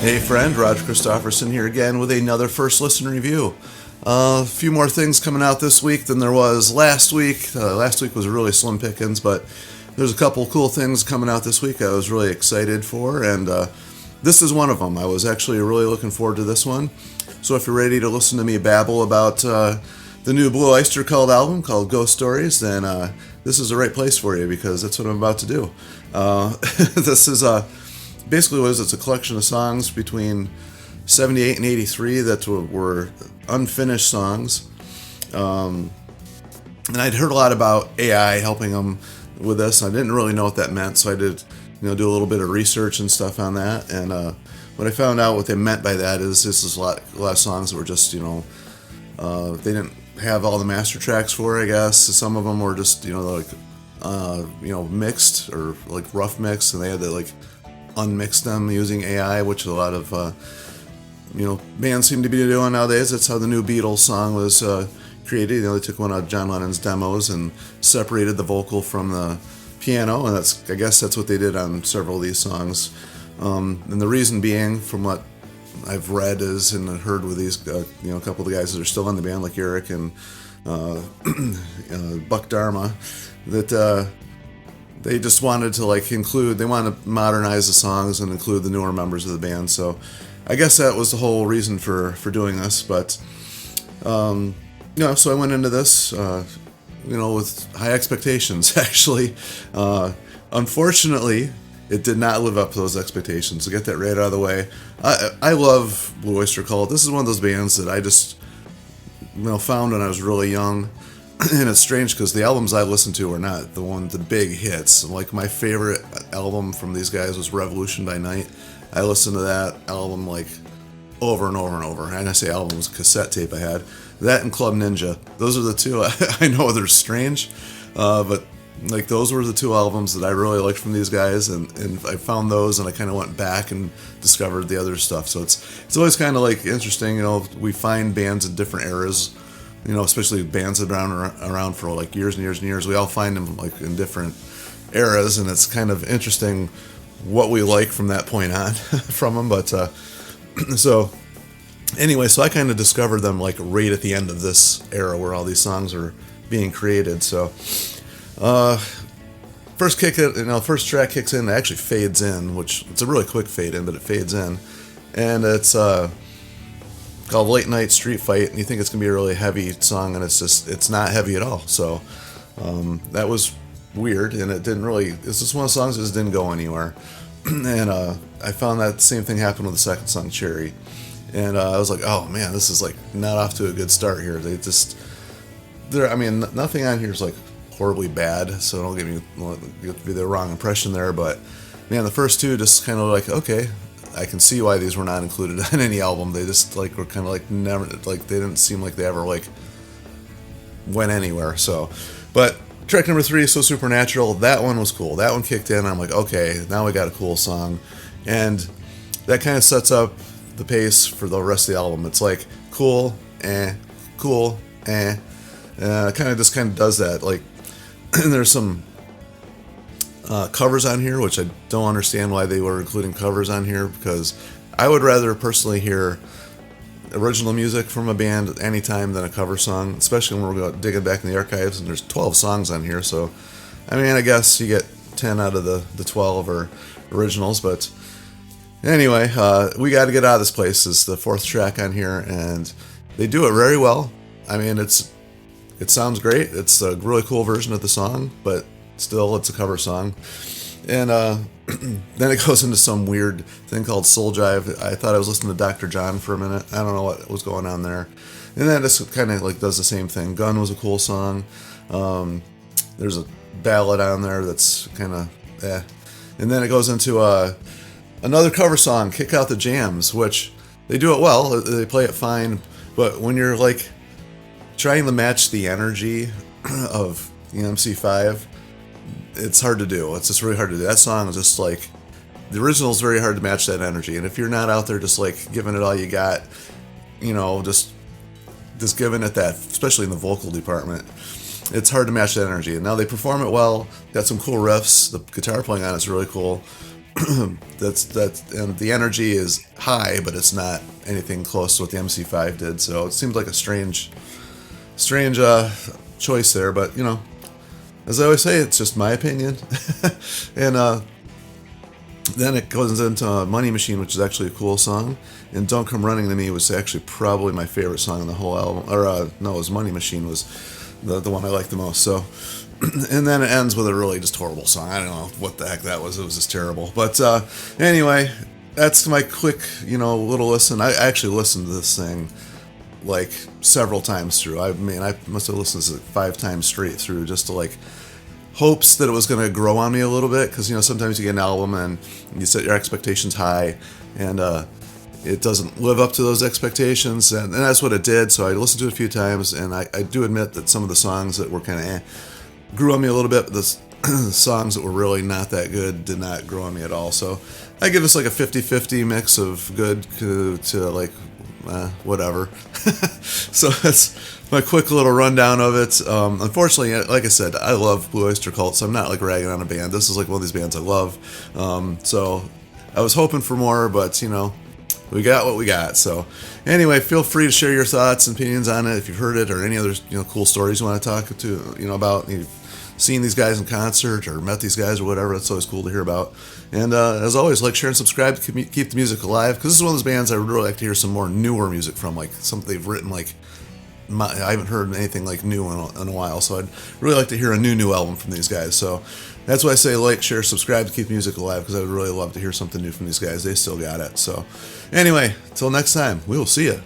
Hey friend, Roger Christofferson here again with another first listen review. A few more things coming out this week than there was last week. Last week was really slim pickings, but there's a couple cool things coming out this week I was really excited for, and this is one of them. I was actually really looking forward to this one. So if you're ready to listen to me babble about the new Blue Oyster Cult album called Ghost Stories, then this is the right place for you, because that's what I'm about to do. This is basically what it is. It's a collection of songs between 78 and 83 that were unfinished songs. And I'd heard a lot about AI helping them with this. I didn't really know what that meant, so I did do a little bit of research and stuff on that. And what I found out what they meant by that is this is a lot of songs that were just, they didn't have all the master tracks for, I guess. Some of them were just, mixed or like rough mix, and they had to like unmix them using AI, which a lot of bands seem to be doing nowadays. That's how the new Beatles song was created. They took one of John Lennon's demos and separated the vocal from the piano, and I guess that's what they did on several of these songs. And the reason being, from what I've read is and heard with these, a couple of the guys that are still in the band, like Eric and Buck Dharma, that they just wanted to they wanted to modernize the songs and include the newer members of the band. So I guess that was the whole reason for doing this. But so I went into this with high expectations. Actually, unfortunately, it did not live up to those expectations. To get that right out of the way, I love Blue Oyster Cult. This is one of those bands that I just found when I was really young. And it's strange because the albums I listened to are not the big hits. Like, my favorite album from these guys was Revolution by Night. I listened to that album over and over and over. And I say album, it was a cassette tape I had. That and Club Ninja. Those are the two. I know they're strange, but those were the two albums that I really liked from these guys. And I found those, and I kind of went back and discovered the other stuff. So it's always kind of interesting. We find bands in different eras. Especially bands that have been around for years and years and years. We all find them in different eras, and it's kind of interesting what we like from that point on from them. But so anyway, so I kind of discovered them right at the end of this era where all these songs are being created. So first track kicks in, it actually fades in, which it's a really quick fade in, but it fades in, and it's called Late Night Street Fight, and you think it's going to be a really heavy song, and it's not heavy at all. So that was weird, and it's just one of the songs that just didn't go anywhere. And I found that same thing happened with the second song, Cherry, and I was like, oh man, this is not off to a good start here. Nothing on here is horribly bad, so don't give me the wrong impression there, but man, the first two just kind of okay, I can see why these were not included on any album. They just were kind of never, they didn't seem like they ever went anywhere. So, but track number 3 is So Supernatural. That one was cool. That one kicked in. I'm okay, now we got a cool song, and that kind of sets up the pace for the rest of the album. It's cool, cool, kind of just kind of does that. There's some covers on here, which I don't understand why they were including covers on here, because I would rather personally hear original music from a band anytime than a cover song, especially when we're digging back in the archives, and there's 12 songs on here, so I guess you get 10 out of the 12 are originals. But anyway, We Gotta Get Out of This Place is the fourth track on here, and they do it very well. It sounds great. It's a really cool version of the song, but still, it's a cover song. And then it goes into some weird thing called Soul Jive. I thought I was listening to Dr. John for a minute. I don't know what was going on there. And then it just kind of does the same thing. Gun was a cool song. There's a ballad on there that's kind of And then it goes into another cover song, Kick Out the Jams, which they do it well. They play it fine. But when you're trying to match the energy of MC5, it's hard to do. It's just really hard to do. That song is just the original is very hard to match that energy. And if you're not out there just giving it all you got, just giving it that, especially in the vocal department, it's hard to match that energy. And now they perform it well. Got some cool riffs. The guitar playing on it's really cool. and the energy is high, but it's not anything close to what the MC5 did. So it seemed like a strange choice there. But as I always say, it's just my opinion. And then it goes into Money Machine, which is actually a cool song. And Don't Come Running to Me was actually probably my favorite song on the whole album. Or no, it was Money Machine was the one I liked the most. So, and then it ends with a really just horrible song. I don't know what the heck that was. It was just terrible. But anyway, that's my quick, little listen. I actually listened to this thing like several times through. I mean, I must have listened to it 5 times straight through, just to like hopes that it was going to grow on me a little bit, because sometimes you get an album and you set your expectations high, and it doesn't live up to those expectations, and that's what it did. So I listened to it a few times, and I do admit that some of the songs that were kind of grew on me a little bit, but the songs that were really not that good did not grow on me at all. So I give this like a 50-50 mix of good to like whatever. So that's my quick little rundown of it. Unfortunately, like I said, I love Blue Oyster Cult, so I'm not like ragging on a band. This is like one of these bands I love. So I was hoping for more, but we got what we got. So anyway, feel free to share your thoughts and opinions on it if you've heard it, or any other cool stories you want to talk to about. You've seen these guys in concert or met these guys or whatever. It's always cool to hear about. And as always, like, share, and subscribe to keep the music alive, because this is one of those bands I would really like to hear some more newer music from, like something they've written. Like I haven't heard anything like new in a while, so I'd really like to hear a new album from these guys. So that's why I say like, share, subscribe to keep the music alive, because I would really love to hear something new from these guys. They still got it. So anyway, till next time, we will see you.